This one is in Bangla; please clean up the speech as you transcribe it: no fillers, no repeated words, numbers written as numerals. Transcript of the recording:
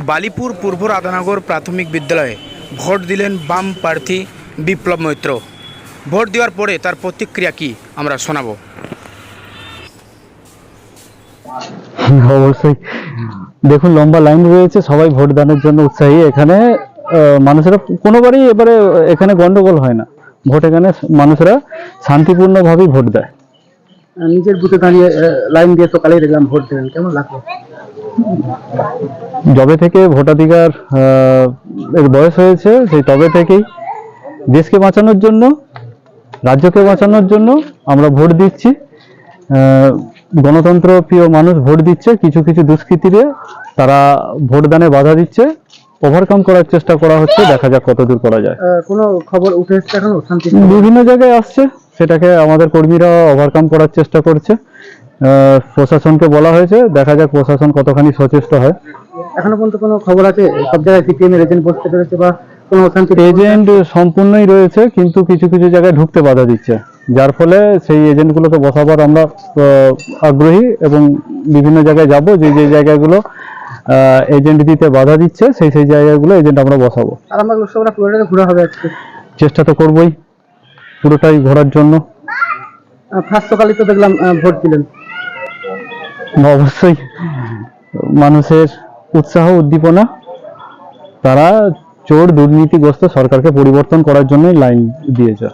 বালিপুর পূর্ব রাধানগর প্রাথমিক বিদ্যালয়ে ভোট দিলেন বাম প্রার্থী বিপ্লব মৈত্র। ভোট দেওয়ার পরে তার প্রতিক্রিয়া কি আমরা শোনাবো। অবশ্যই দেখুন, লম্বা লাইন রয়েছে, সবাই ভোট দানের জন্য উৎসাহী। এখানে মানুষেরা কোনোবারই এবারে এখানে গন্ডগোল হয় না। ভোট এখানে মানুষেরা শান্তিপূর্ণভাবেই ভোট দেয়। নিজের বুথে দাঁড়িয়ে লাইন দিয়ে সকালেই দেখলাম ভোট দিলেন, কেমন লাগলো? যবে থেকে ভোটাধিকার এর বয়স হয়েছে, সেই তবে থেকেই দেশকে বাঁচানোর জন্য, রাজ্যকে বাঁচানোর জন্য আমরা ভোট দিচ্ছি। গণতন্ত্র প্রিয় মানুষ ভোট দিচ্ছে। কিছু কিছু দুষ্কৃতীরা তারা ভোটদানে বাধা দিচ্ছে, ওভারকাম করার চেষ্টা করা হচ্ছে। দেখা যাক কতদূর করা যায়। কোনো খবর উঠে এসছে এখনো শান্তি? বিভিন্ন জায়গায় আসছে, সেটাকে আমাদের কর্মীরা ওভারকাম করার চেষ্টা করছে। প্রশাসনকে বলা হয়েছে, দেখা যাক প্রশাসন কতখানি সচেষ্ট হয়। এখনো পর্যন্ত কোনো খবর আছে সব জায়গায় সিপিএম এর এজেন্ট বসতে পেরেছে বা কোনো অশান্তি? এজেন্ট সম্পূর্ণই রয়েছে, কিন্তু কিছু কিছু জায়গায় ঢুকতে বাধা দিচ্ছে, যার ফলে সেই এজেন্টগুলোকে বসাবার আমরা আগ্রহী এবং বিভিন্ন জায়গায় যাব। যে যে জায়গাগুলো এজেন্ট দিতে বাধা দিচ্ছে, সেই সেই জায়গাগুলো এজেন্ট আমরা বসাবো। আর আমরা লোকসভা পুরোটাকে ঘোরা হবে আজকে? চেষ্টা তো করবোই পুরোটাই ঘোরার জন্য। ফার্স্ট সকালে তো দেখলাম ভোট দিলেন। অবশ্যই মানুষের উৎসাহ উদ্দীপনা, তারা চোর দুর্নীতিগ্রস্ত সরকারকে পরিবর্তন করার জন্যই লাইন দিয়েছে।